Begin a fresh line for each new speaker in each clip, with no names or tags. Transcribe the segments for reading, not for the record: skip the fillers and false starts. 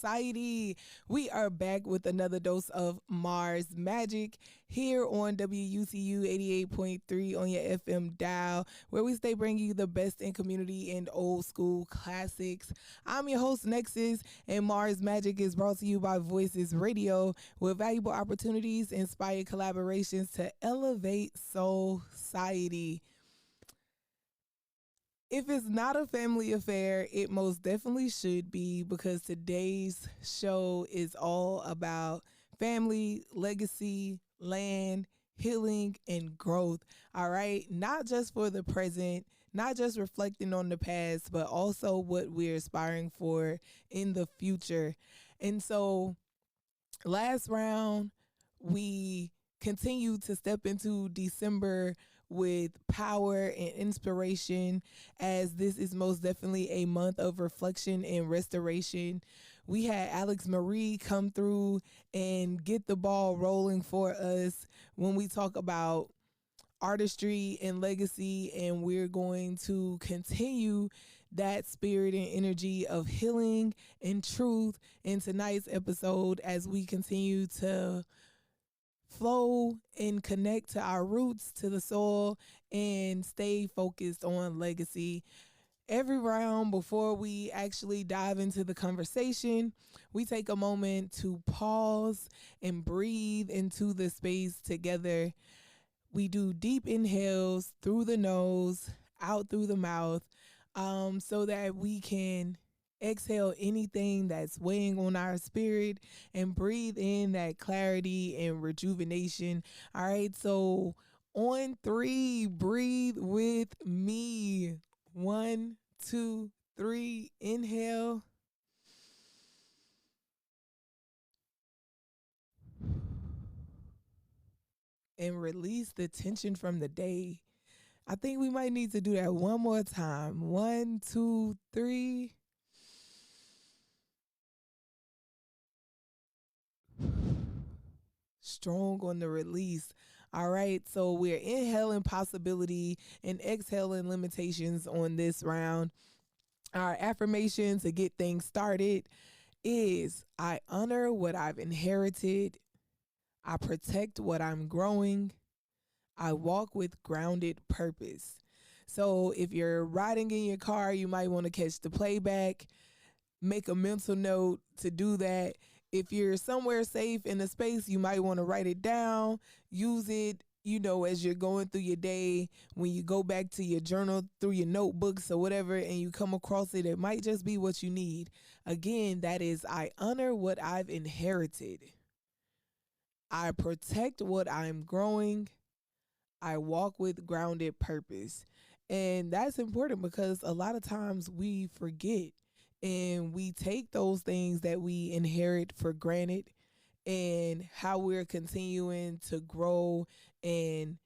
Society. We are back with another dose of Marz Majik here on WUCU 88.3 on your FM dial, where we stay bringing you the best in community and old school classics. I'm your host, Nexus, and Marz Majik is brought to you by Voices Radio, with valuable opportunities, inspired collaborations to elevate society. If it's not a family affair, it most definitely should be, because today's show is all about family, legacy, land, healing, and growth. All right. Not just for the present, not just reflecting on the past, but also what we're aspiring for in the future. And so last round, we continue to step into December with power and inspiration, as this is most definitely a month of reflection and restoration. We had Alex Marie come through and get the ball rolling for us when we talk about artistry and legacy, and we're going to continue that spirit and energy of healing and truth in tonight's episode as we continue to flow and connect to our roots, to the soil, and stay focused on legacy. Every round, before we actually dive into the conversation, we take a moment to pause and breathe into the space together. We do deep inhales through the nose, out through the mouth, so that we can exhale anything that's weighing on our spirit and breathe in that clarity and rejuvenation. All right, so on three, breathe with me. 1, 2, 3, inhale. And release the tension from the day. I think we might need to do that one more time. 1, 2, 3. Strong on the release. All right, so we're inhaling possibility and exhaling limitations on this round. Our affirmation to get things started is: I honor what I've inherited, I protect what I'm growing, I walk with grounded purpose. So if you're riding in your car, you might want to catch the playback, make a mental note to do that. If you're somewhere safe in a space, you might want to write it down, use it, as you're going through your day. When you go back to your journal, through your notebooks or whatever, and you come across it, it might just be what you need. Again, that is: I honor what I've inherited, I protect what I'm growing, I walk with grounded purpose. And that's important because a lot of times we forget and we take those things that we inherit for granted, and how we're continuing to grow and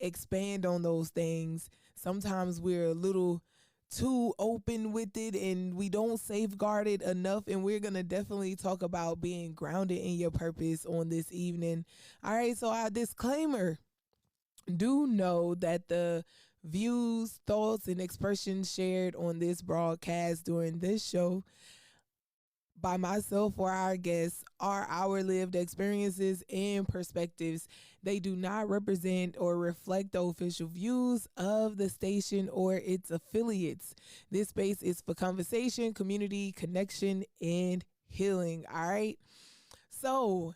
expand on those things. Sometimes we're a little too open with it and we don't safeguard it enough, and we're going to definitely talk about being grounded in your purpose on this evening. All right, so our disclaimer: do know that the views, thoughts, and expressions shared on this broadcast during this show by myself or our guests are our lived experiences and perspectives. They do not represent or reflect the official views of the station or its affiliates. This space is for conversation, community, connection, and healing. All right. So,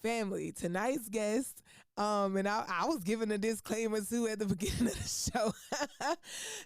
family, tonight's guest, and I was giving a disclaimer too at the beginning of the show.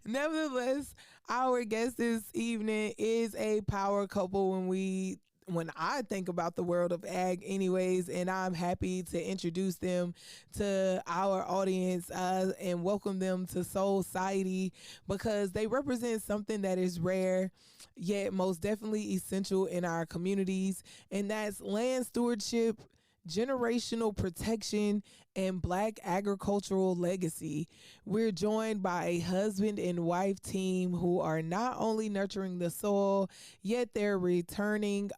Nevertheless, our guest this evening is a power couple when I think about the world of ag anyways, and I'm happy to introduce them to our audience and welcome them to Soul Society, because they represent something that is rare yet most definitely essential in our communities, and that's land stewardship, generational protection, and Black agricultural legacy. We're joined by a husband and wife team who are not only nurturing the soil, yet they're returning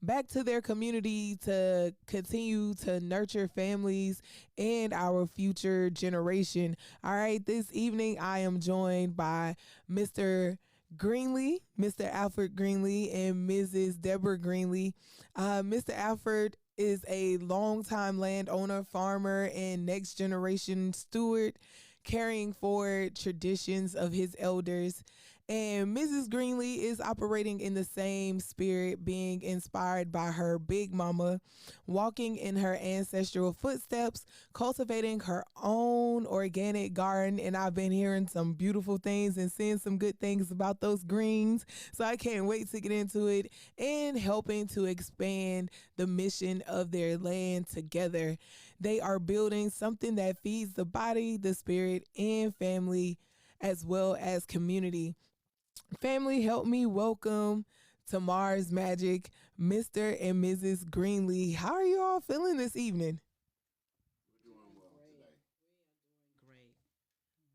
back to their community to continue to nurture families and our future generation. All right, this evening I am joined by Mr. Greenlee, Mr. Alfred Greenlee, and Mrs. Deborah Greenlee. Mr. Alfred is a longtime landowner, farmer, and next generation steward, carrying forward traditions of his elders. And Mrs. Greenlee is operating in the same spirit, being inspired by her big mama, walking in her ancestral footsteps, cultivating her own organic garden. And I've been hearing some beautiful things and seeing some good things about those greens. So I can't wait to get into it, and helping to expand the mission of their land together. They are building something that feeds the body, the spirit, and family, as well as community. Family, help me welcome to Marz Majik, Mr. and Mrs. Greenlee. How are you all feeling this evening?
We're doing well today.
Great.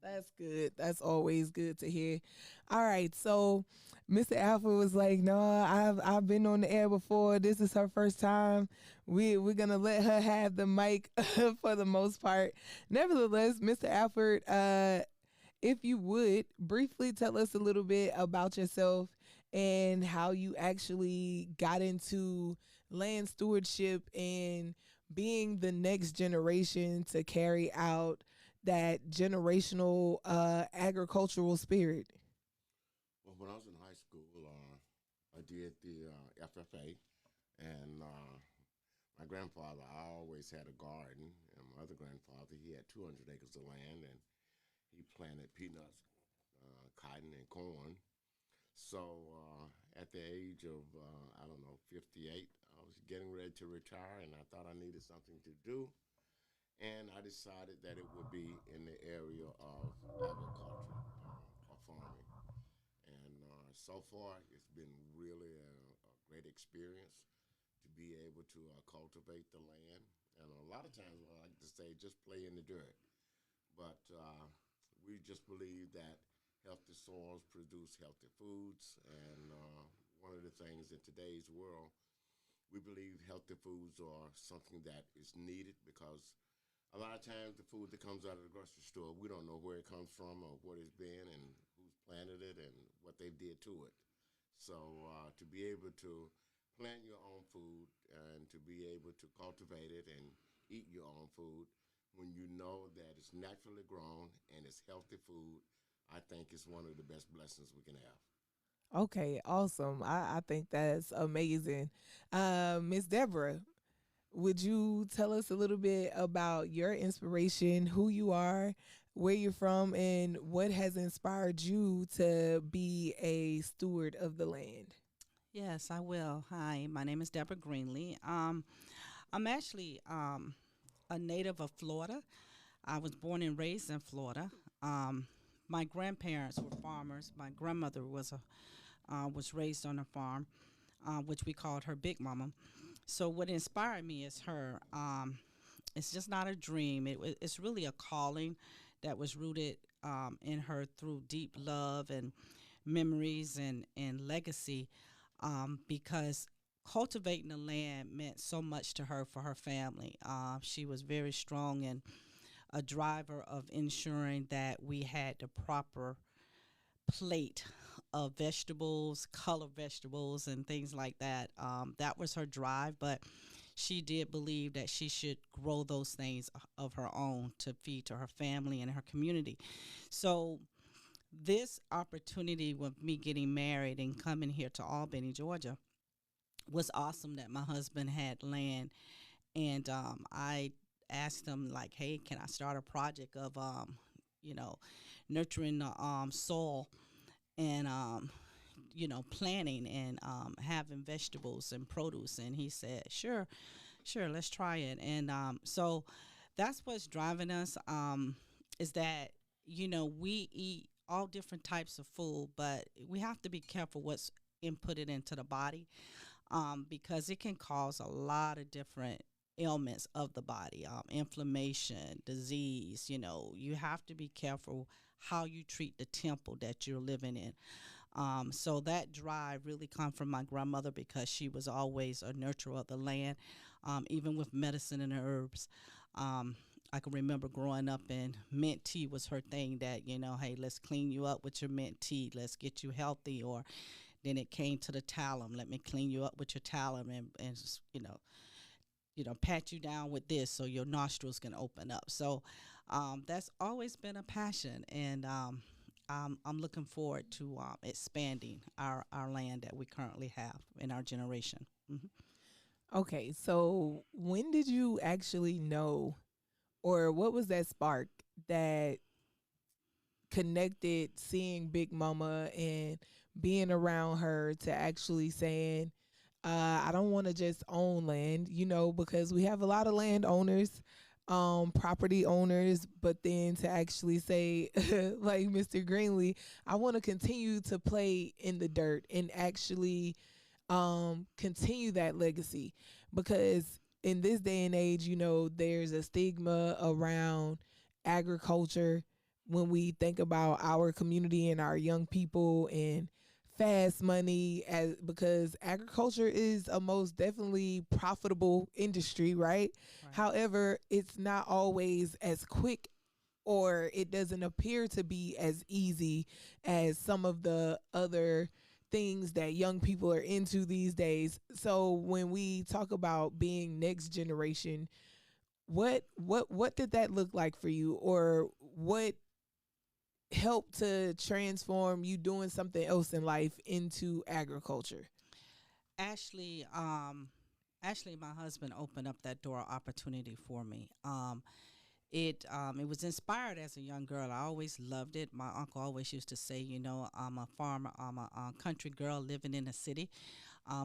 That's good. That's always good to hear. All right, so Mr. Alpha was like, "No, I've been on the air before. This is her first time. We're gonna let her have the mic for the most part." Nevertheless, Mr. Alfred, if you would briefly tell us a little bit about yourself and how you actually got into land stewardship and being the next generation to carry out that generational agricultural spirit.
Well, when I was in high school, I did the FFA, and my grandfather, I always had a garden, and my other grandfather, he had 200 acres of land, and he planted peanuts, cotton, and corn. So at the age of, I don't know, 58, I was getting ready to retire, and I thought I needed something to do. And I decided that it would be in the area of agriculture or farming. And so far, it's been really a great experience to be able to cultivate the land. And a lot of times, I like to say, just play in the dirt. But we just believe that healthy soils produce healthy foods. And one of the things in today's world, we believe healthy foods are something that is needed because a lot of times the food that comes out of the grocery store, we don't know where it comes from or what it's been and who's planted it and what they did to it. So to be able to plant your own food and to be able to cultivate it and eat your own food when you know that it's naturally grown and it's healthy food, I think it's one of the best blessings we can have.
Okay, awesome. I think that's amazing. Miss Deborah, would you tell us a little bit about your inspiration, who you are, where you're from, and what has inspired you to be a steward of the land?
Yes, I will. Hi, my name is Deborah Greenlee. I'm actually a native of Florida. I was born and raised in Florida. Um, my grandparents were farmers. My grandmother was raised on a farm, which we called her Big Mama. So what inspired me is her. It's just not a dream. It's really a calling that was rooted in her through deep love and memories and legacy, because cultivating the land meant so much to her for her family. She was very strong and a driver of ensuring that we had the proper plate of vegetables, color vegetables, and things like that. That was her drive, but she did believe that she should grow those things of her own to feed to her family and her community. So this opportunity with me getting married and coming here to Albany, Georgia, was awesome that my husband had land. And I asked him, like, hey, can I start a project of, you know, nurturing the soil and, planting and having vegetables and produce. And he said, sure, sure, let's try it. And so that's what's driving us, is that, we eat all different types of food, but we have to be careful what's inputted into the body, because it can cause a lot of different ailments of the body, inflammation, disease. You have to be careful how you treat the temple that you're living in. So that drive really come from my grandmother because she was always a nurturer of the land, even with medicine and herbs. Um, I can remember growing up and mint tea was her thing that, hey, let's clean you up with your mint tea. Let's get you healthy. Or then it came to the talum. Let me clean you up with your talum and just, pat you down with this so your nostrils can open up. So that's always been a passion. And I'm looking forward to expanding our land that we currently have in our generation.
Okay, so when did you actually know, or what was that spark that connected seeing Big Mama and being around her to actually saying, I don't want to just own land, because we have a lot of landowners, property owners, but then to actually say, like Mr. Greenlee, I want to continue to play in the dirt and actually continue that legacy, because in this day and age, there's a stigma around agriculture when we think about our community and our young people and fast money, as because agriculture is a most definitely profitable industry, right?
Right.
However, it's not always as quick, or it doesn't appear to be as easy as some of the other things that young people are into these days. So when we talk about being next generation, what did that look like for you, or what helped to transform you doing something else in life into agriculture?
Actually, my husband opened up that door of opportunity for me. It was inspired as a young girl. I always loved it. My uncle always used to say, I'm a farmer, I'm a country girl living in a city,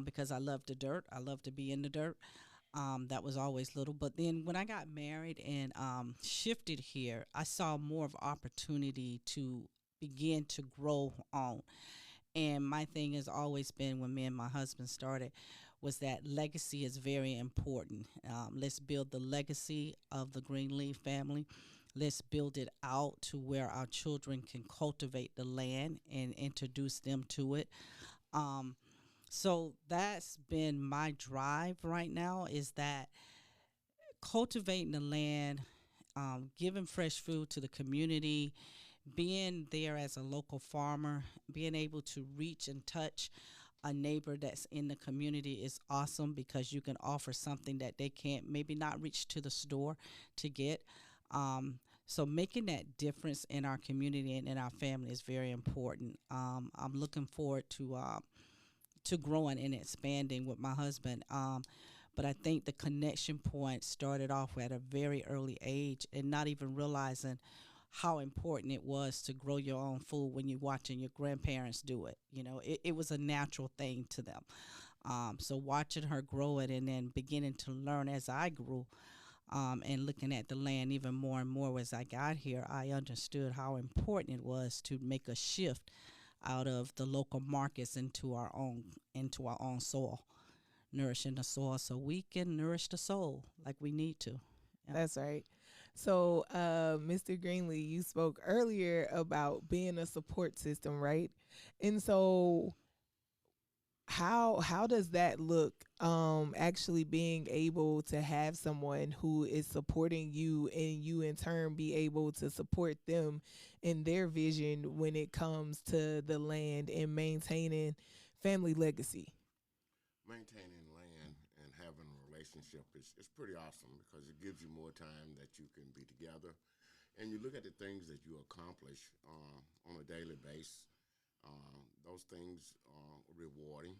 because I love the dirt. I love to be in the dirt. That was always little. But then when I got married and shifted here, I saw more of opportunity to begin to grow on. And my thing has always been, when me and my husband started, was that legacy is very important. Let's build the legacy of the Greenlee family. Let's build it out to where our children can cultivate the land and introduce them to it. So that's been my drive right now, is that cultivating the land, giving fresh food to the community, being there as a local farmer, being able to reach and touch a neighbor that's in the community is awesome, because you can offer something that they can't maybe not reach to the store to get. So making that difference in our community and in our family is very important. I'm looking forward to growing and expanding with my husband. But I think the connection point started off at a very early age, and not even realizing how important it was to grow your own food when you're watching your grandparents do it. It was a natural thing to them. So watching her grow it and then beginning to learn as I grew, and looking at the land even more and more as I got here, I understood how important it was to make a shift out of the local markets into our own soil, nourishing the soil so we can nourish the soul like we need to. Yeah.
That's right. So, Mr. Greenlee, you spoke earlier about being a support system, right? And so, how does that look? Actually being able to have someone who is supporting you, and you in turn be able to support them in their vision when it comes to the land and maintaining family legacy.
Maintaining land and having a relationship is pretty awesome, because it gives you more time that you can be together, and you look at the things that you accomplish on a daily basis. Those things are rewarding.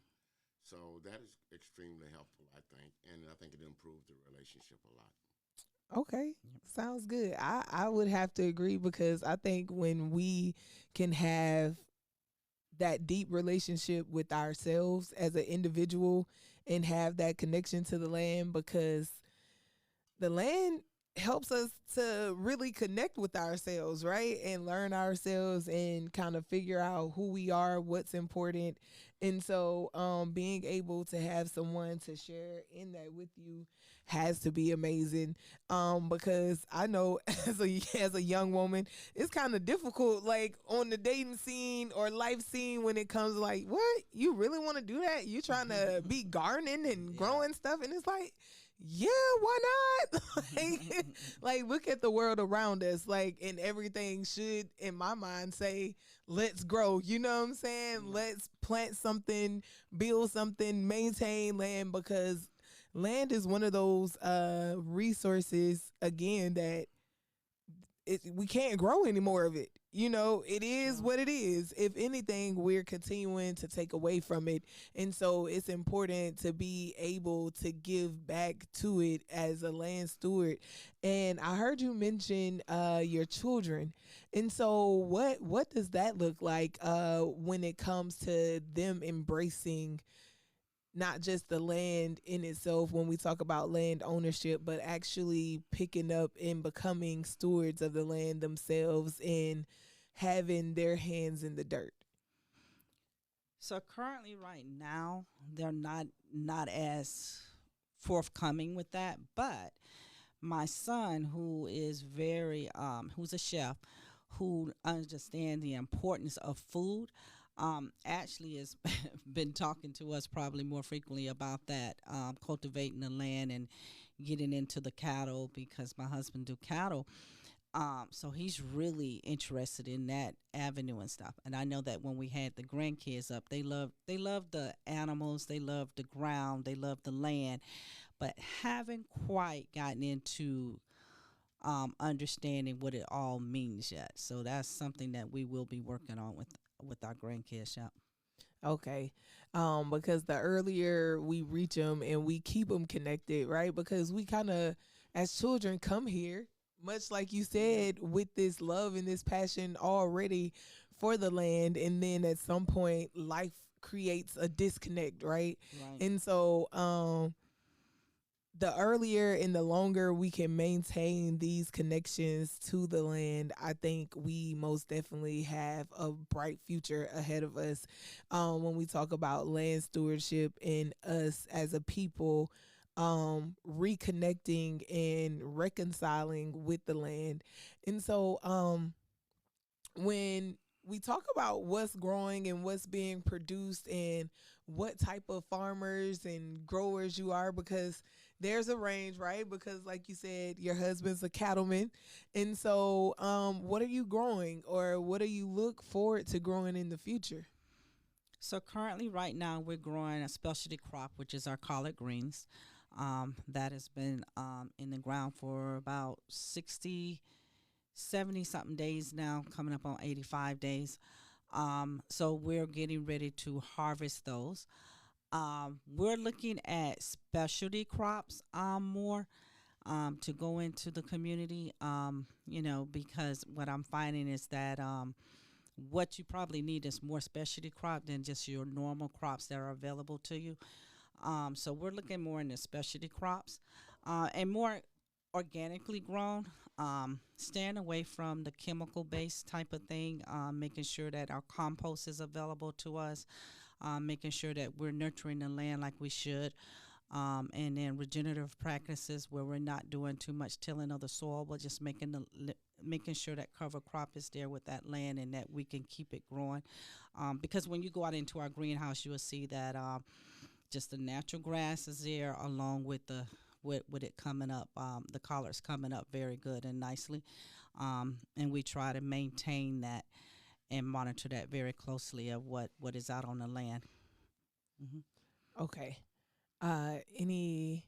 So that is extremely helpful, I think, and I think it improves the relationship a lot.
Okay, sounds good. I would have to agree, because I think when we can have that deep relationship with ourselves as an individual and have that connection to the land, because the land helps us to really connect with ourselves, right? And learn ourselves and kind of figure out who we are, what's important. And so being able to have someone to share in that with you has to be amazing. Because I know as a young woman, it's kind of difficult, like on the dating scene or life scene, when it comes to like, what? You really want to do that? You trying to be gardening and growing stuff? And it's like, yeah, why not? Like, look at the world around us. Like, and everything should, in my mind, say, let's grow. You know what I'm saying? Let's plant something, build something, maintain land, because land is one of those resources, again, that we can't grow any more of it. You know, it is what it is. If anything, we're continuing to take away from it. And so it's important to be able to give back to it as a land steward. And I heard you mention your children. And so what does that look like when it comes to them embracing not just the land in itself when we talk about land ownership, but actually picking up and becoming stewards of the land themselves and having their hands in the dirt?
So currently, right now, they're not as forthcoming with that. But my son, who is who's a chef, who understands the importance of food, actually has been talking to us probably more frequently about that, cultivating the land and getting into the cattle, because my husband do cattle. So he's really interested in that avenue and stuff. And I know that when we had the grandkids up, they love the animals, they love the ground, they love the land, but haven't quite gotten into understanding what it all means yet. So that's something that we will be working on with our grandkids. Yep.
Okay. Because the earlier we reach them and we keep them connected, right? Because we kind of, as children, come here, much like you said, with this love and this passion already for the land. And then at some point, life creates a disconnect, right?
Right.
And so, the earlier and the longer we can maintain these connections to the land, I think we most definitely have a bright future ahead of us when we talk about land stewardship and us as a people reconnecting and reconciling with the land. And so when we talk about what's growing and what's being produced and what type of farmers and growers you are, because there's a range, right? Because like you said, your husband's a cattleman. And so what are you growing, or what do you look forward to growing in the future?
So currently, right now, we're growing a specialty crop, which is our collard greens. That has been in the ground for about 60, 70 something days now, coming up on 85 days. So we're getting ready to harvest those. We're looking at specialty crops more to go into the community, because what I'm finding is that what you probably need is more specialty crop than just your normal crops that are available to you. So we're looking more into specialty crops and more organically grown, staying away from the chemical-based type of thing, making sure that our compost is available to us, making sure that we're nurturing the land like we should, and then regenerative practices where we're not doing too much tilling of the soil, but just making sure that cover crop is there with that land and that we can keep it growing. Because when you go out into our greenhouse, you will see that just the natural grass is there, along with with it coming up, the collards coming up very good and nicely, and we try to maintain that and monitor that very closely of what is out on the land. Mm-hmm.
Okay. Any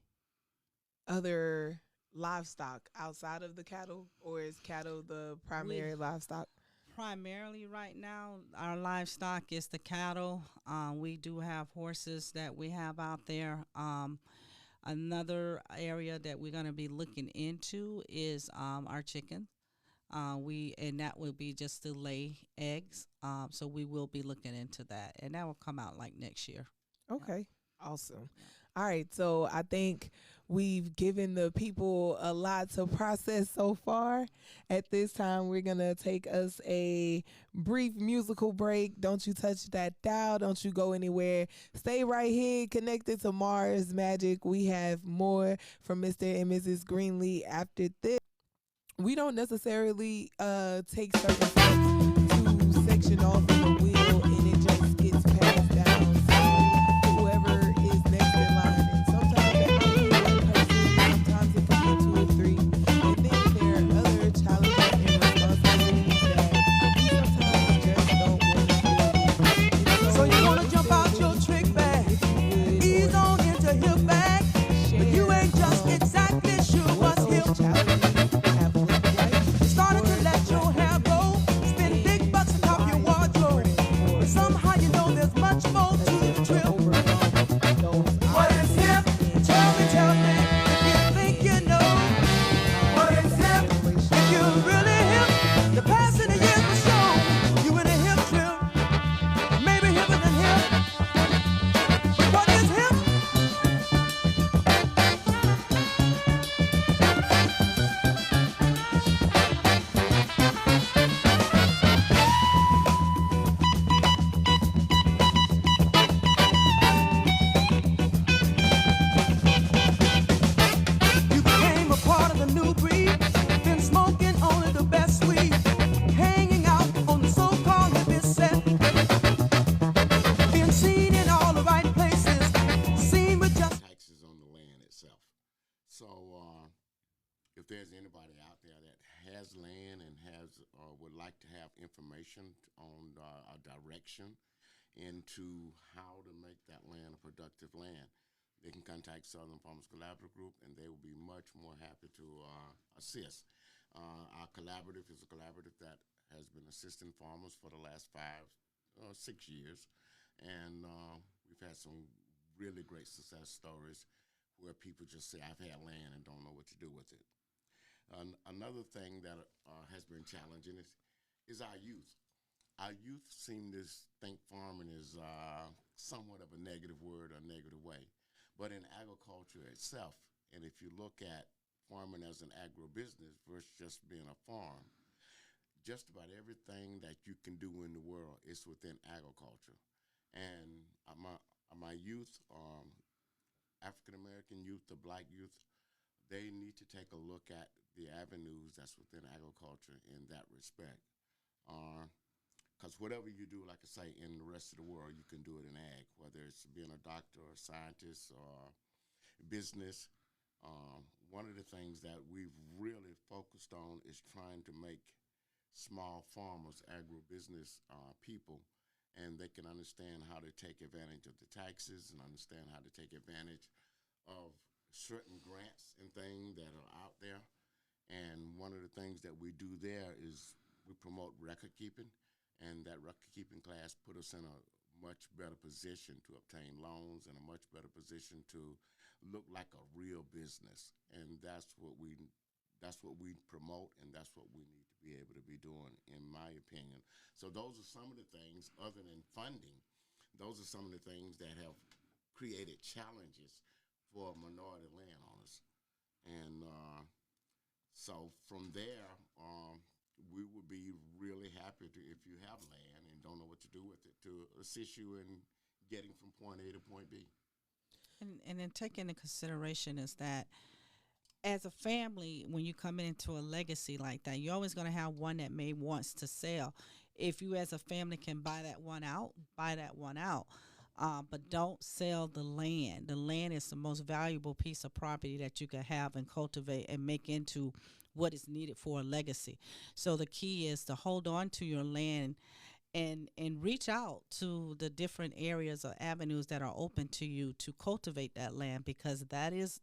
other livestock outside of the cattle, or is cattle the primary livestock?
Primarily right now, our livestock is the cattle. We do have horses that we have out there. Another area that we're going to be looking into is our chicken. And that will be just to lay eggs. So we will be looking into that, and that will come out like next year.
Okay. Awesome. All right. So I think we've given the people a lot to process so far. At this time, we're going to take us a brief musical break. Don't you touch that dial. Don't you go anywhere. Stay right here connected to Marz Majik. We have more from Mr. and Mrs. Greenlee after this. We don't necessarily take certain steps to section off the wheel, and it just gets passed down to whoever is next in line. And sometimes that might be one person
has land and would like to have information on a direction into how to make that land a productive land, they can contact Southern Farmers Collaborative Group, and they will be much more happy to assist. Our collaborative is a collaborative that has been assisting farmers for the last 6 years, and we've had some really great success stories where people just say, I've had land and don't know what to do with it. Another thing that has been challenging is our youth. Our youth seem to think farming is somewhat of a negative word or negative way. But in agriculture itself, and if you look at farming as an agribusiness versus just being a farm, just about everything that you can do in the world is within agriculture. And my youth, African-American youth, the black youth, they need to take a look at the avenues that's within agriculture in that respect. Because whatever you do, like I say, in the rest of the world, you can do it in ag, whether it's being a doctor or scientist or business. One of the things that we've really focused on is trying to make small farmers agribusiness people, and they can understand how to take advantage of the taxes and understand how to take advantage of certain grants and things that are out there. And one of the things that we do there is we promote record keeping. And that record-keeping class put us in a much better position to obtain loans and a much better position to look like a real business. And that's what we promote, and that's what we need to be able to be doing, in my opinion. So those are some of the things, other than funding, those are some of the things that have created challenges for minority landowners. And so from there, we would be really happy to, if you have land and don't know what to do with it, to assist you in getting from point A to point B.
And then take into consideration is that as a family, when you come into a legacy like that, you're always going to have one that may wants to sell. If you as a family can buy that one out, buy that one out. But don't sell the land. The land is the most valuable piece of property that you can have and cultivate and make into what is needed for a legacy. So the key is to hold on to your land and reach out to the different areas or avenues that are open to you to cultivate that land, because that is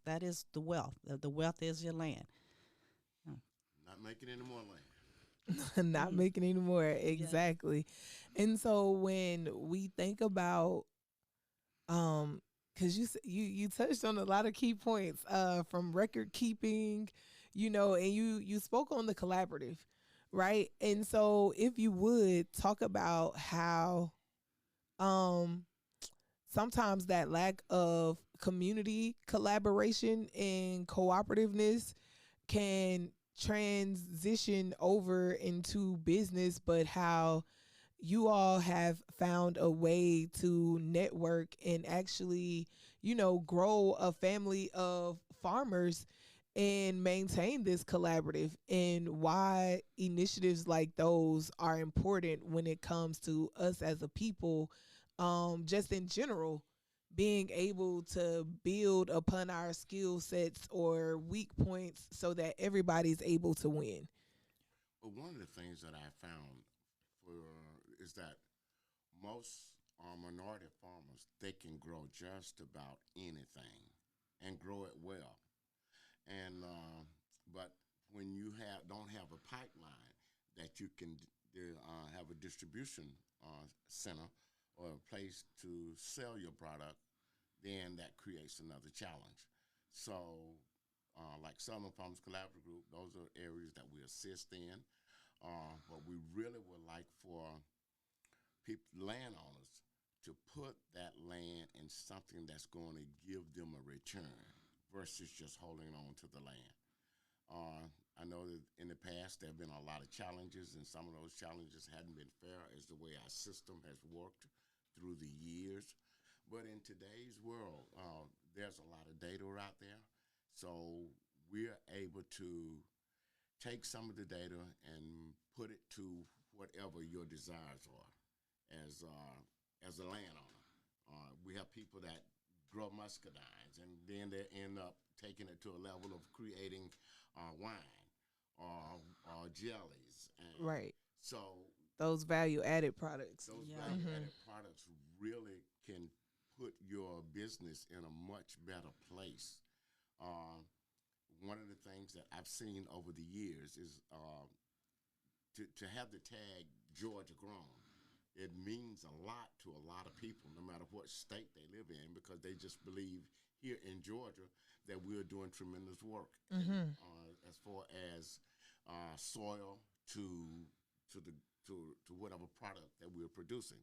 the wealth. The wealth is your land.
Not making any more land.
Not making any more. Exactly. Yeah. And so when we think about because you touched on a lot of key points from record keeping, and you spoke on the collaborative, right? And so if you would talk about how sometimes that lack of community collaboration and cooperativeness can transition over into business, but how you all have found a way to network and actually, grow a family of farmers and maintain this collaborative, and why initiatives like those are important when it comes to us as a people, just in general, being able to build upon our skill sets or weak points so that everybody's able to win.
But one of the things that I found is that most minority farmers, they can grow just about anything and grow it well. And but when you don't have a pipeline that you can have a distribution center or a place to sell your product, then that creates another challenge. So like Southern Farmers Collaborative Group, those are areas that we assist in. But we really would like for landowners to put that land in something that's going to give them a return versus just holding on to the land. I know that in the past there have been a lot of challenges, and some of those challenges hadn't been fair as the way our system has worked through the years. But in today's world, there's a lot of data out there, so we're able to take some of the data and put it to whatever your desires are as a landowner. We have people that grow muscadines, and then they end up taking it to a level of creating wine, or jellies. And
Right.
so
Those value added products.
those
Yeah.
value
Mhm.
added products really can put your business in a much better place. Uh, One of the things that I've seen over the years is to have the tag Georgia grown. It means a lot to a lot of people, no matter what state they live in, because they just believe here in Georgia that we're doing tremendous work. And
Mhm.
as far as soil to the to whatever product that we're producing.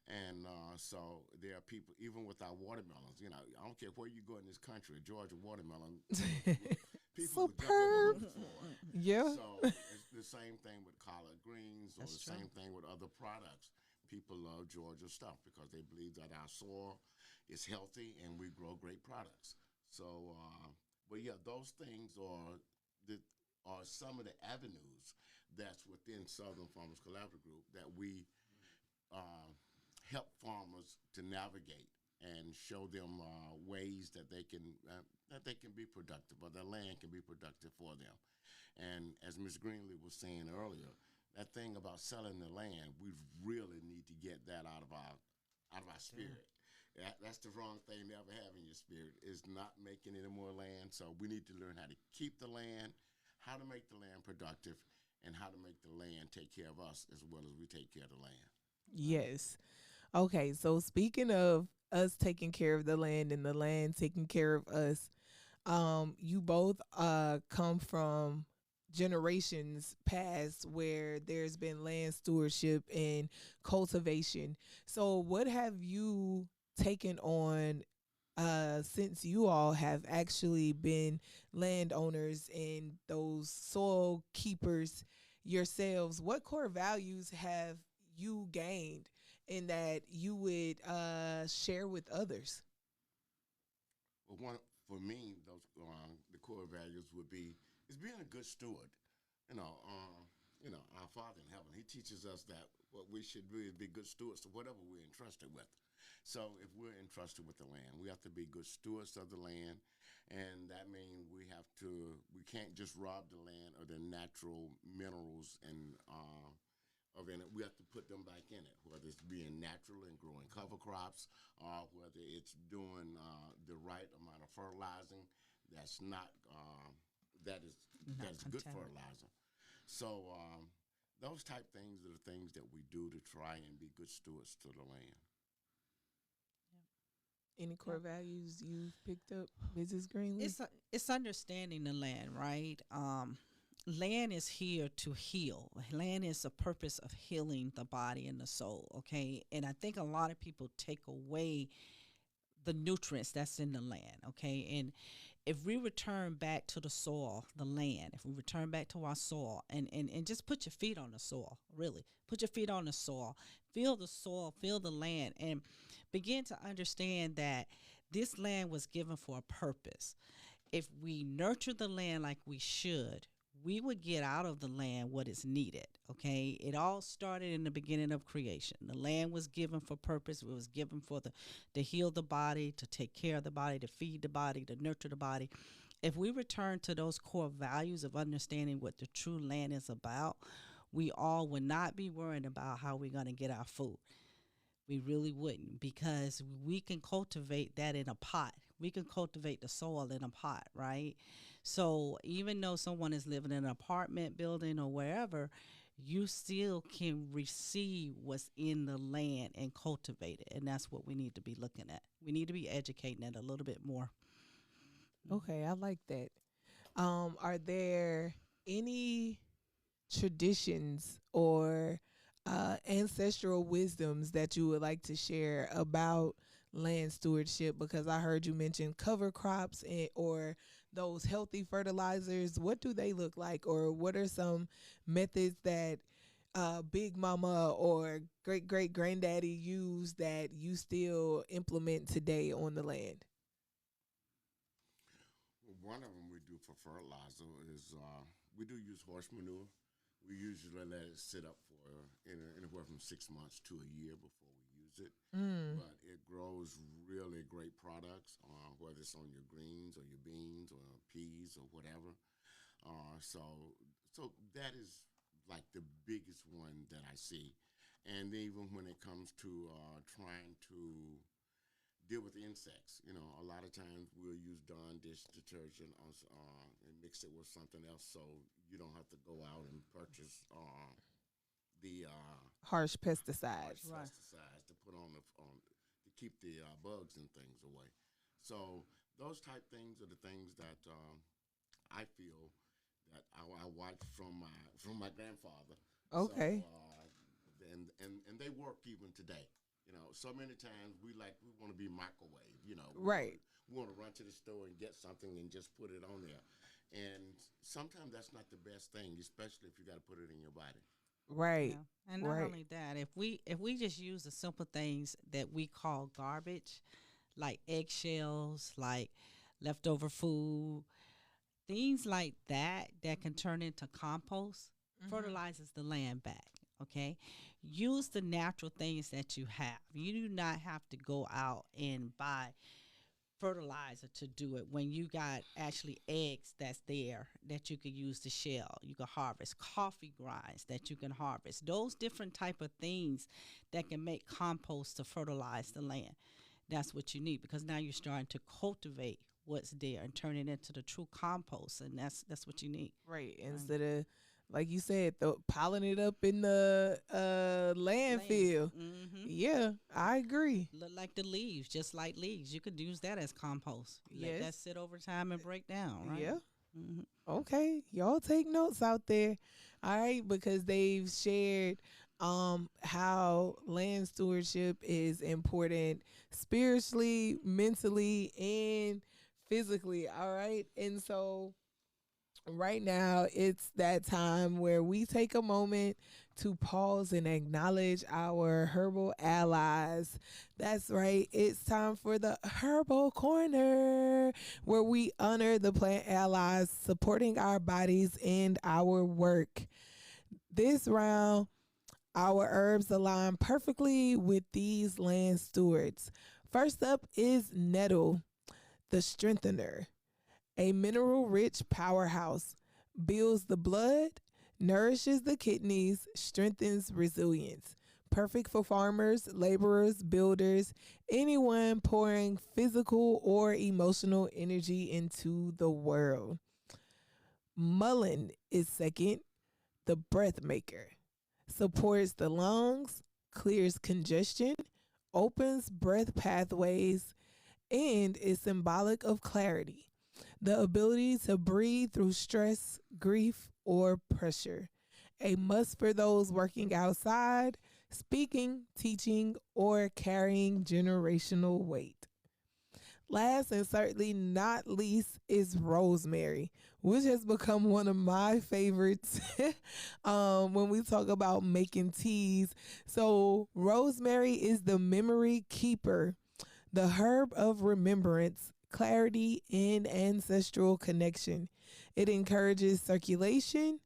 And so there are people, even with our watermelons, I don't care where you go in this country, a Georgia watermelon, people will jump in the
Superb.
roof for it.
Yeah.
So it's the same thing with collard greens, or
That's
the
true.
same thing with other products. People love Georgia stuff because they believe that our soil is healthy and we grow great products. So, but yeah, those things the, are some of the avenues that's within Southern Farmers Collaborative Group that we uh, help farmers to navigate and show them ways that they can be productive, or their land can be productive for them. And as Ms. Greenlee was saying earlier, that thing about selling the land, we really need to get that out of our spirit. That's the wrong thing to ever have in your spirit, is not making any more land. So we need to learn how to keep the land, how to make the land productive, and how to make the land take care of us as well as we take care of the land.
Yes. Okay, so speaking of us taking care of the land and the land taking care of us, you both come from generations past where there's been land stewardship and cultivation. So what have you taken on since you all have actually been landowners and those soil keepers yourselves? What core values have you gained in that you would share with others?
Well, one for me, those the core values would be is being a good steward. You know, our Father in heaven, He teaches us that what we should do is be good stewards of whatever we're entrusted with. So if we're entrusted with the land, we have to be good stewards of the land, and that means we can't just rob the land of the natural minerals and of in it. We have to put them back in it, whether it's being natural and growing cover crops, or whether it's doing the right amount of fertilizing. That's not that is
Not
that is good
contaminant.
fertilizer. So those type things are the things that we do to try and be good stewards to the land.
Any core
Yep.
values you've picked up, Mrs. Greenlee?
It's understanding the land, right? Land is here to heal. Land is a purpose of healing the body and the soul. Okay, and I think a lot of people take away the nutrients that's in the land. Okay, and if we return back to the soil, the land, if we return back to our soil, and just put your feet on the soil, really put your feet on the soil, feel the land, and begin to understand that this land was given for a purpose. If we nurture the land like we should, we would get out of the land what is needed. Okay, it all started in the beginning of creation. The land was given for purpose. It was given for the to heal the body, to take care of the body, to feed the body, to nurture the body. If we return to those core values of understanding what the true land is about, we all would not be worrying about how we're going to get our food. We really wouldn't, because we can cultivate that in a pot. We can cultivate the soil in a pot, right? So even though someone is living in an apartment building or wherever, you still can receive what's in the land and cultivate it. And that's what we need to be looking at. We need to be educating it a little bit more.
Okay, I like that. Are there any traditions or ancestral wisdoms that you would like to share about land stewardship? Because I heard you mention cover crops or those healthy fertilizers. What do they look like, or what are some methods that Big Mama or great great granddaddy used that you still implement today on the land?
Well, one of them we do for fertilizer is we do use horse manure. We usually let it sit up for anywhere from 6 months to a year before we use it.
Mm.
But it grows really great products, whether it's on your greens or your beans or peas or whatever. So So that is like the biggest one that I see. And even when it comes to trying to deal with insects, a lot of times we'll use Dawn dish detergent and mix it with something else, so you don't have to go out and purchase the
Harsh
harsh
pesticides.
Right.
pesticides to put on to keep the bugs and things away. So those type things are the things that I feel that I watched from my grandfather. So
Okay.
and they work even today. So many times we want to be microwave.
Right.
We want to run to the store and get something and just put it on there. And sometimes that's not the best thing, especially if you got to put it in your body.
Right.
Yeah. And not
Right.
only that, if we just use the simple things that we call garbage, like eggshells, like leftover food, things like that that can turn into compost,
Mhm.
fertilizes the land back. Okay, use the natural things that you have. You do not have to go out and buy fertilizer to do it when you got actually eggs that's there that you could use to shell. You can harvest coffee grinds that you can harvest, those different type of things that can make compost to fertilize the land. That's what you need, because now you're starting to cultivate what's there and turn it into the true compost, and that's what you need.
Right.
Right.
Instead of, like you said, piling it up in the
Land.
landfill.
Mm-hmm.
Yeah, I agree.
Look like the leaves, just like leaves. You could use that as compost. Let that
Yes.
sit over time and break down, right?
Yeah.
Mm-hmm.
Okay. Y'all take notes out there. All right, because they've shared how land stewardship is important spiritually, mentally, and physically. All right. And so right now it's that time where we take a moment to pause and acknowledge our herbal allies. That's right, it's time for the Herbal Corner, where we honor the plant allies supporting our bodies and our work. This round, our herbs align perfectly with these land stewards. First up is nettle, the strengthener, a mineral rich powerhouse, builds the blood, nourishes the kidneys, strengthens resilience. Perfect for farmers, laborers, builders, anyone pouring physical or emotional energy into the world. Mullein is second, the breath maker. Supports the lungs, clears congestion, opens breath pathways, and is symbolic of clarity, the ability to breathe through stress, grief, or pressure. A must for those working outside, speaking, teaching, or carrying generational weight. Last and certainly not least is rosemary, which has become one of my favorites when we talk about making teas. So, rosemary is the memory keeper, the herb of remembrance, clarity, and ancestral connection. It encourages circulation,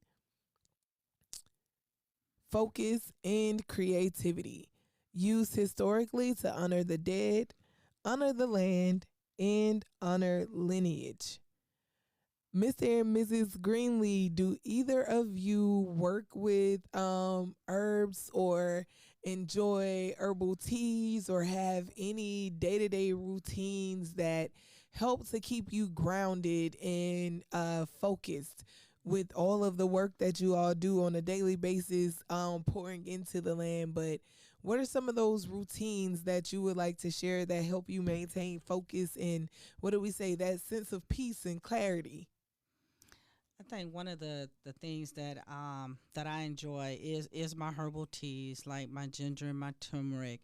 focus, and creativity. Used historically to honor the dead, honor the land, and honor lineage. Mr. and Mrs. Greenlee, do either of you work with herbs or enjoy herbal teas or have any day to day routines that help to keep you grounded and focused with all of the work that you all do on a daily basis, pouring into the land? But what are some of those routines that you would like to share that help you maintain focus and, what do we say, that sense of peace and clarity?
I think one of the things that I enjoy is my herbal teas, like my ginger and my turmeric.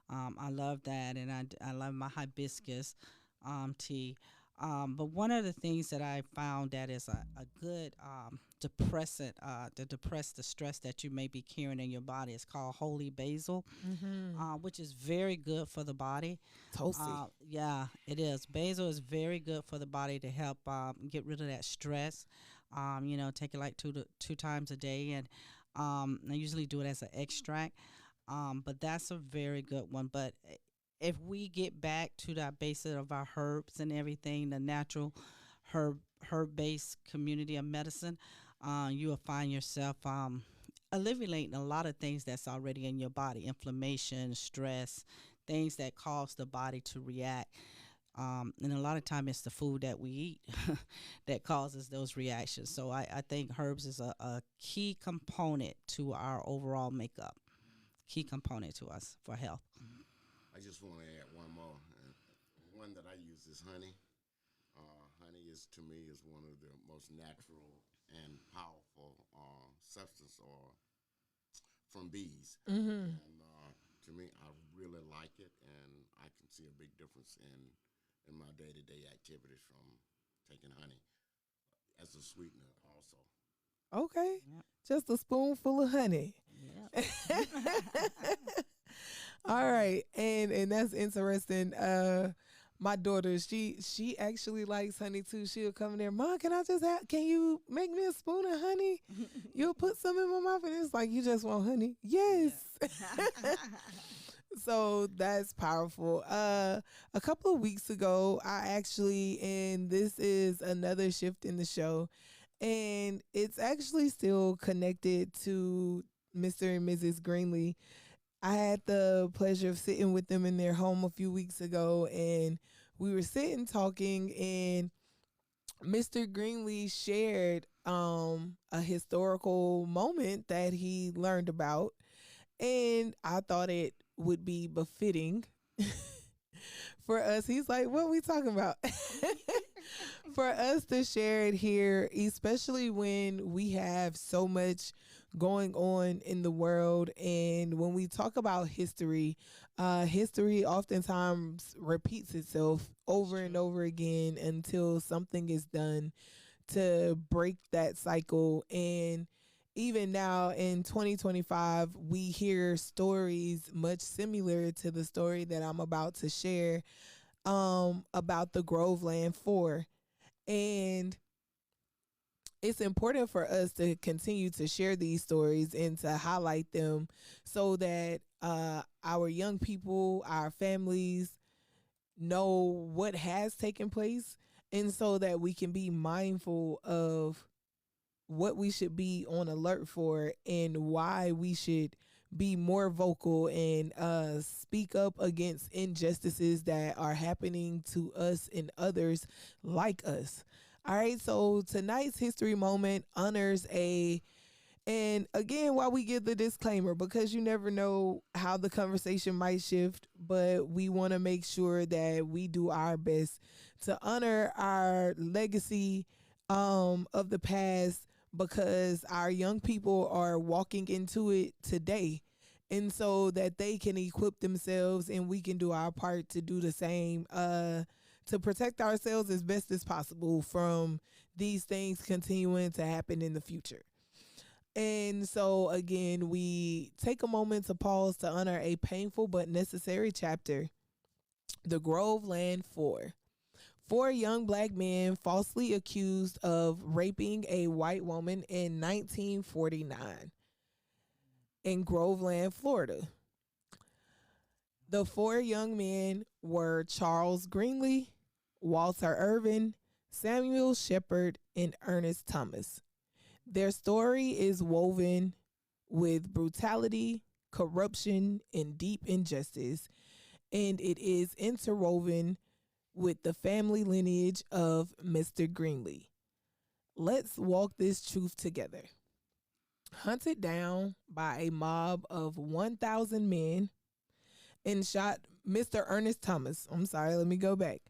I love that, and I love my hibiscus tea. But one of the things that I found that is a good depressant to depress the stress that you may be carrying in your body is called holy basil,
Mm-hmm.
which is very good for the body.
Toasty.
Yeah, it is. Basil is very good for the body to help get rid of that stress. Take it like two times a day, and I usually do it as an extract. But that's a very good one. But if we get back to that basis of our herbs and everything, the natural herb herb based community of medicine, You will find yourself alleviating a lot of things that's already in your body, inflammation, stress, things that cause the body to react. And a lot of time it's the food that we eat that causes those reactions. So I think herbs is a key component to our overall makeup, key component to us for health.
I just want to add one more. One that I use is honey. Honey is to me is one of the most natural and powerful substance or from bees.
Mm-hmm.
And to me, I really like it, and I can see a big difference in my day to day activities from taking honey as a sweetener also.
Okay.
Yep.
Just a spoonful of honey.
Yep.
All right. And that's interesting. My daughter, she actually likes honey too. She'll come in there, Mom, can you make me a spoon of honey? You'll put some in my mouth, and it's like, you just want honey? Yes. So that's powerful. A couple of weeks ago, and this is another shift in the show, and it's actually still connected to Mr. and Mrs. Greenlee. I had the pleasure of sitting with them in their home a few weeks ago, and we were sitting talking, and Mr. Greenlee shared a historical moment that he learned about, and I thought it would be befitting for us. He's like, what are we talking about? For us to share it here, especially when we have so much going on in the world. And when we talk about history, history oftentimes repeats itself over and over again until something is done to break that cycle. And even now in 2025, we hear stories much similar to the story that I'm about to share, about the Groveland Four. And it's important for us to continue to share these stories and to highlight them so that our young people, our families know what has taken place, and so that we can be mindful of what we should be on alert for and why we should be more vocal and speak up against injustices that are happening to us and others like us. All right, so tonight's history moment honors and again, while we give the disclaimer, because you never know how the conversation might shift, but we want to make sure that we do our best to honor our legacy of the past, because our young people are walking into it today. And so that they can equip themselves and we can do our part to do the same, to protect ourselves as best as possible from these things continuing to happen in the future. And so, again, we take a moment to pause to honor a painful but necessary chapter, the Groveland Four. Four young black men falsely accused of raping a white woman in 1949 in Groveland, Florida. The four young men were Charles Greenlee, Walter Irvin, Samuel Shepard, and Ernest Thomas. Their story is woven with brutality, corruption, and deep injustice, and it is interwoven with the family lineage of Mr. Greenlee. Let's walk this truth together. Hunted down by a mob of 1,000 men and shot, Mr. Ernest Thomas. I'm sorry, let me go back.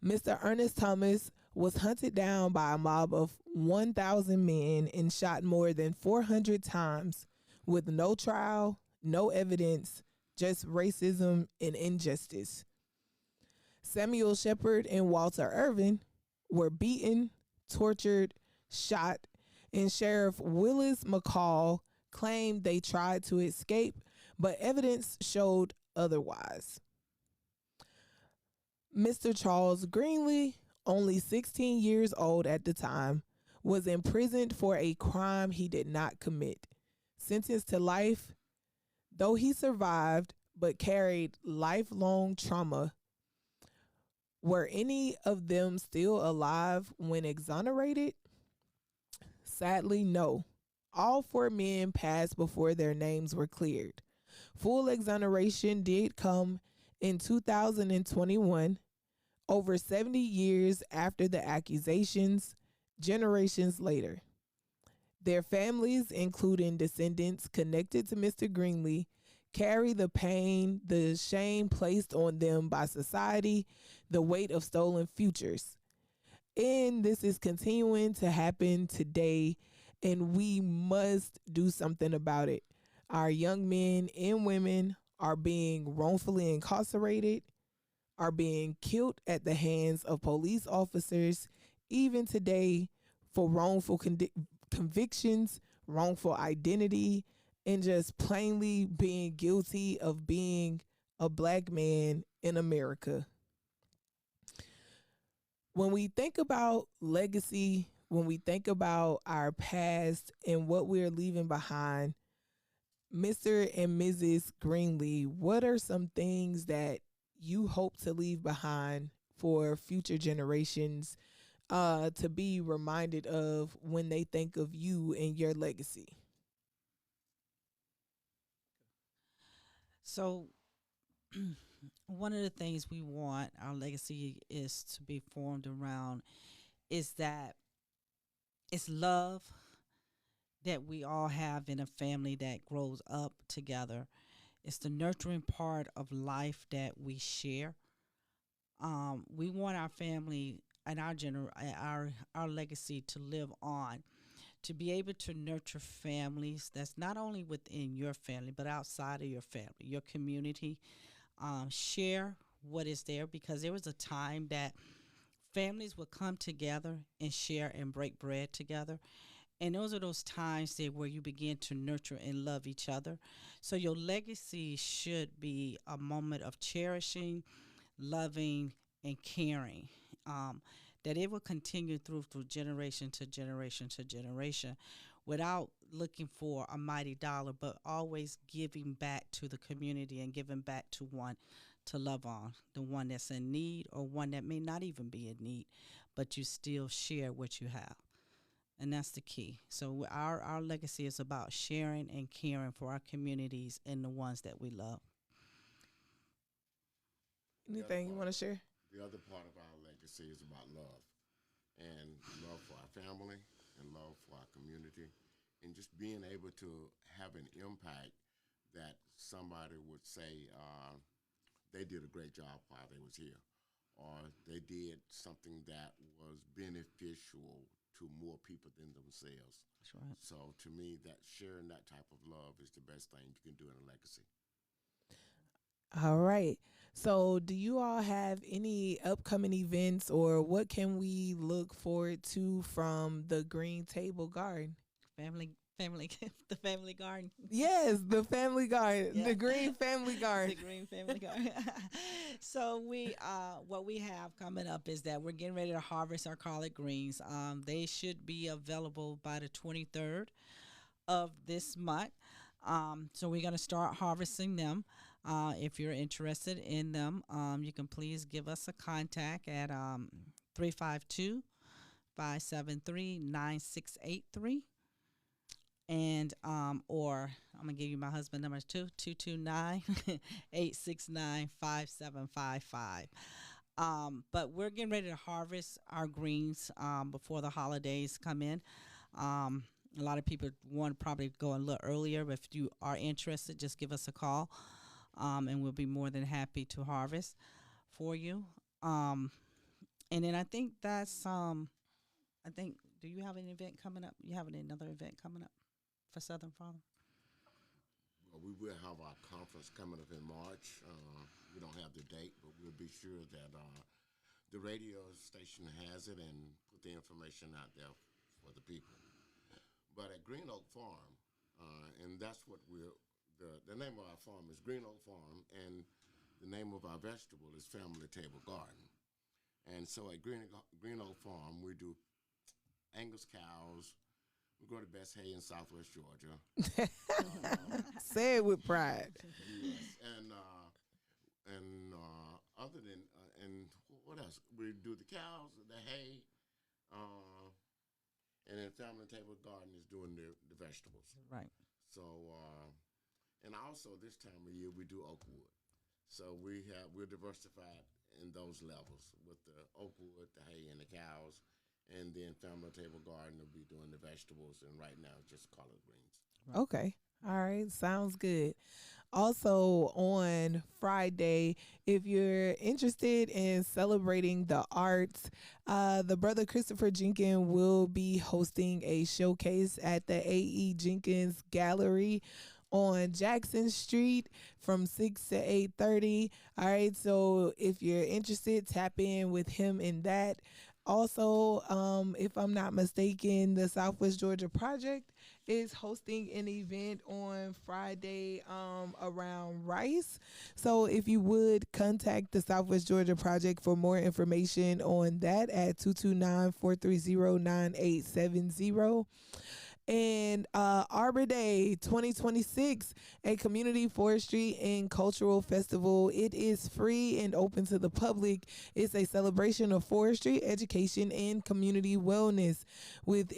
Mr. Ernest Thomas was hunted down by a mob of 1,000 men and shot more than 400 times with no trial, no evidence, just racism and injustice. Samuel Shepard and Walter Irvin were beaten, tortured, shot, and Sheriff Willis McCall claimed they tried to escape, but evidence showed otherwise. Mr. Charles Greenlee, only 16 years old at the time, was imprisoned for a crime he did not commit. Sentenced to life, though he survived but carried lifelong trauma. Were any of them still alive when exonerated? Sadly, no. All four men passed before their names were cleared. Full exoneration did come in 2021, over 70 years after the accusations, generations later. Their families, including descendants connected to Mr. Greenlee, carry the pain, the shame placed on them by society, the weight of stolen futures. And this is continuing to happen today, and we must do something about it. Our young men and women are being wrongfully incarcerated, are being killed at the hands of police officers, even today, for wrongful convictions, wrongful identity, and just plainly being guilty of being a black man in America. When we think about legacy, when we think about our past and what we're leaving behind, Mr. and Mrs. Greenlee, what are some things that you hope to leave behind for future generations to be reminded of when they think of you and your legacy?
So, one of the things we want our legacy is to be formed around is that it's love that we all have in a family that grows up together. It's the nurturing part of life that we share. We want our family and our legacy to live on, to be able to nurture families that's not only within your family but outside of your family, your community. Share what is there, because there was a time that families would come together and share and break bread together. And those are those times there where you begin to nurture and love each other. So your legacy should be a moment of cherishing, loving, and caring. That it will continue through generation to generation to generation, without looking for a mighty dollar, but always giving back to the community and giving back to one to love on, the one that's in need or one that may not even be in need, but you still share what you have. And that's the key. So our legacy is about sharing and caring for our communities and the ones that we love.
Anything you want to share?
The other part of our legacy is about love, and love for our family and love for our community, and just being able to have an impact that somebody would say they did a great job while they was here, or they did something that was beneficial to more people than themselves.
That's right.
So to me, that sharing that type of love is the best thing you can do in a legacy.
All right. So, do you all have any upcoming events, or what can we look forward to from the Green Table Garden?
Family, the family garden.
Yes, the family garden,
Yeah.
the Green Family
The
Garden.
green family garden. So what we have coming up is that we're getting ready to harvest our collard greens. They should be available by the 23rd of this month. So we're going to start harvesting them. If you're interested in them, you can please give us a contact at 352 and or I'm gonna give you my husband number too, 229-869-5755. But we're getting ready to harvest our greens before the holidays come in. A lot of people want to probably go a little earlier, but if you are interested, just give us a call, and we'll be more than happy to harvest for you. And then I think do you have an event coming up? You have another event coming up for Southern Farm?
Well, we will have our conference coming up in March. We don't have the date, but we'll be sure that the radio station has it and put the information out there for the people. But at Green Oak Farm, and that's what the name of our farm is Green Oak Farm, and the name of our vegetable is Family Table Garden. And so at Green Oak Farm, we do Angus cows. We grow the best hay in Southwest Georgia.
Say it with pride.
Yes, and other than and what else? We do the cows, the hay, and then family table garden is doing the vegetables.
Right.
So, and also this time of year we do oak wood. So we're diversified in those levels with the oak wood, the hay, and the cows, and then family table garden will be doing the vegetables, and right now just collard greens.
Right.
Okay. All right. Sounds good. Also on Friday, if you're interested in celebrating the arts, the brother Christopher Jenkins will be hosting a showcase at the A.E. Jenkins Gallery on Jackson Street from 6 to 8:30. All right, so if you're interested, tap in with him in that. Also, if I'm not mistaken, the Southwest Georgia Project is hosting an event on Friday around rice. So if you would contact the Southwest Georgia Project for more information on that at 229-430-9870. And Arbor Day 2026, a community forestry and cultural festival. It is free and open to the public. It's a celebration of forestry, education, and community wellness with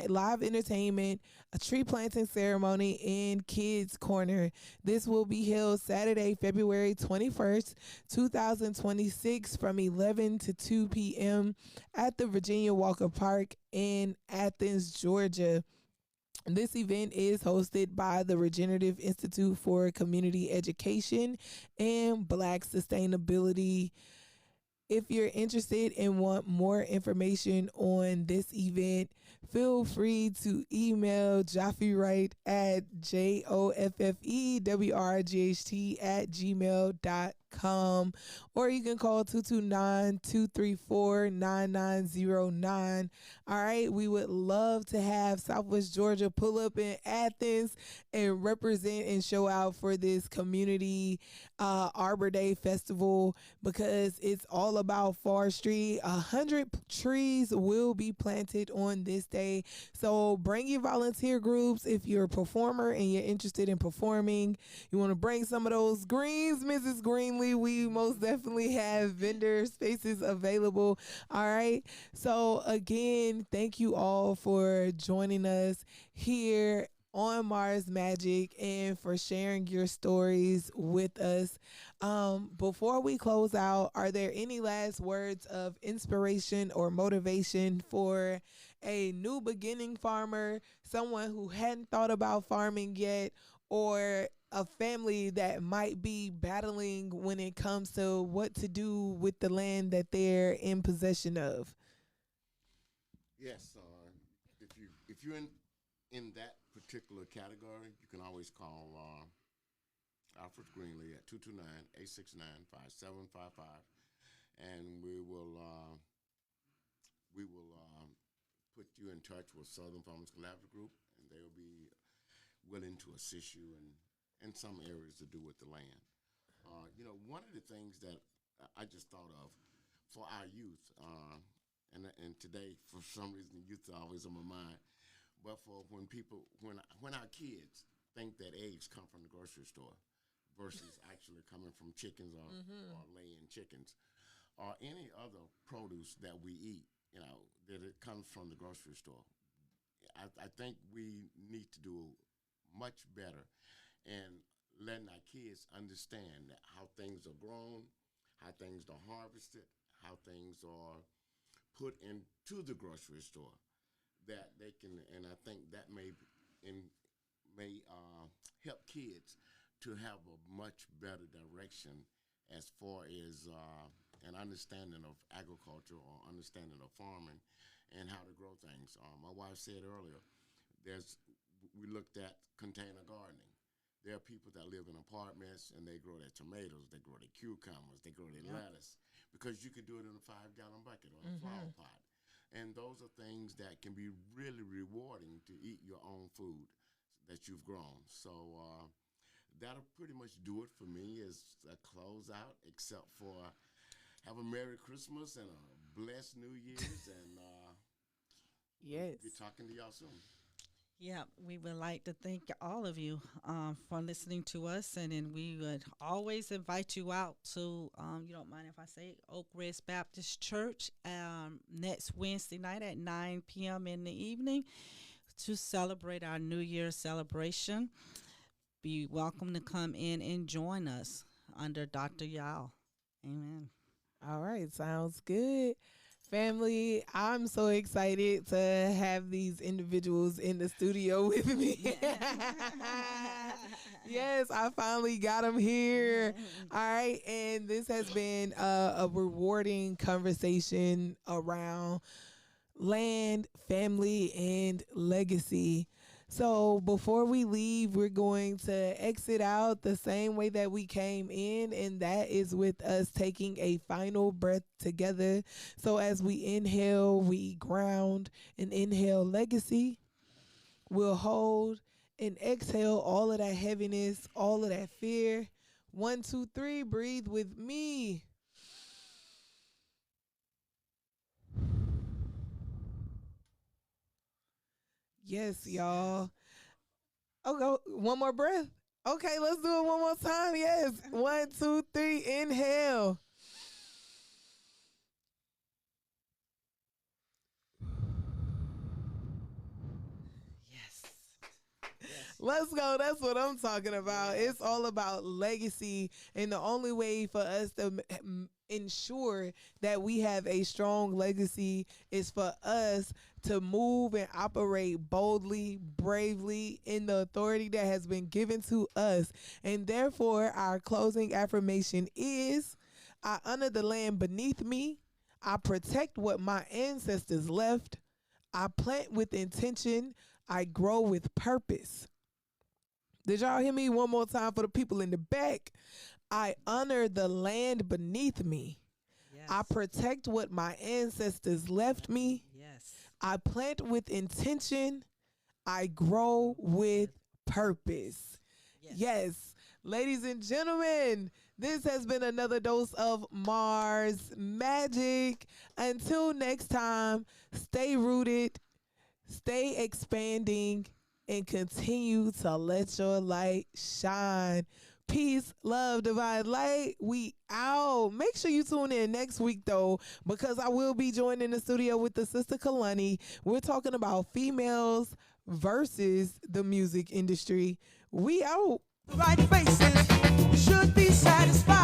live entertainment, a tree planting ceremony, and kids corner. This will be held Saturday, February 21st, 2026 from 11 to 2 p.m. at the Virginia Walker Park in Athens, Georgia. This event is hosted by the Regenerative Institute for Community Education and Black Sustainability. If you're interested and want more information on this event, feel free to email Joffe Wright at JOFFEWRGHT at gmail.com, or you can call 229-234-9909. All right, we would love to have Southwest Georgia pull up in Athens and represent and show out for this community Arbor Day festival, because it's all about forestry. 100 trees will be planted on this day. So bring your volunteer groups. If you're a performer and you're interested in performing, you want to bring some of those greens, Mrs. Greenlee, we most definitely have vendor spaces available. All right. So again, thank you all for joining us here on Marz Majik and for sharing your stories with us. Before we close out, are there any last words of inspiration or motivation for a new beginning farmer, someone who hadn't thought about farming yet, or a family that might be battling when it comes to what to do with the land that they're in possession of?
Yes, if you're in that particular category, you can always call Alfred Greenlee at 229-869-5755, and we will put you in touch with Southern Farmers Collaborative Group, and they will be willing to assist you in some areas to do with the land. One of the things that I just thought of for our youth, and today for some reason youth are always on my mind, but for when our kids think that eggs come from the grocery store versus actually coming from chickens or laying chickens or any other produce that we eat, that it comes from the grocery store. I think we need to do much better in letting our kids understand that how things are grown, how things are harvested, how things are put into the grocery store, that they can, and I think that may help kids to have a much better direction as far as an understanding of agriculture or understanding of farming and how to grow things. My wife said earlier, we looked at container gardening. There are people that live in apartments and they grow their tomatoes, they grow their cucumbers, they grow their lettuce, because you could do it in a 5-gallon bucket or a flower pot. And those are things that can be really rewarding to eat your own food that you've grown. So that'll pretty much do it for me as a closeout, except for have a Merry Christmas and a blessed New Year's, and
Yes.
be talking to y'all soon.
Yeah, we would like to thank all of you for listening to us, and then we would always invite you out to, you don't mind if I say, Oak Ridge Baptist Church next Wednesday night at 9 p.m. in the evening to celebrate our New Year celebration. Be welcome to come in and join us under Dr. Yao. Amen.
All right, sounds good. Family, I'm so excited to have these individuals in the studio with me. Yes, I finally got them here. All right, and this has been a rewarding conversation around land, family, and legacy. So before we leave, we're going to exit out the same way that we came in, and that is with us taking a final breath together. So as we inhale, we ground and inhale legacy. We'll hold and exhale all of that heaviness, all of that fear. 1, 2, 3, breathe with me. Yes, y'all. Oh, go one more breath. Okay, let's do it one more time. Yes. 1, 2, 3, inhale.
Yes.
Let's go. That's what I'm talking about. It's all about legacy. And the only way for us to ensure that we have a strong legacy is for us to move and operate boldly, bravely in the authority that has been given to us. And therefore, our closing affirmation is, I honor the land beneath me. I protect what my ancestors left. I plant with intention. I grow with purpose. Did y'all hear me one more time for the people in the back? I honor the land beneath me.
Yes.
I protect what my ancestors left me.
Yes.
I plant with intention. I grow with purpose. Yes. Ladies and gentlemen, this has been another dose of Marz Majik. Until next time, stay rooted, stay expanding, and continue to let your light shine. Peace, love, divine light. We out. Make sure you tune in next week, though, because I will be joining the studio with the Sister Kalani. We're talking about females versus the music industry. We out.
Right faces should be satisfied.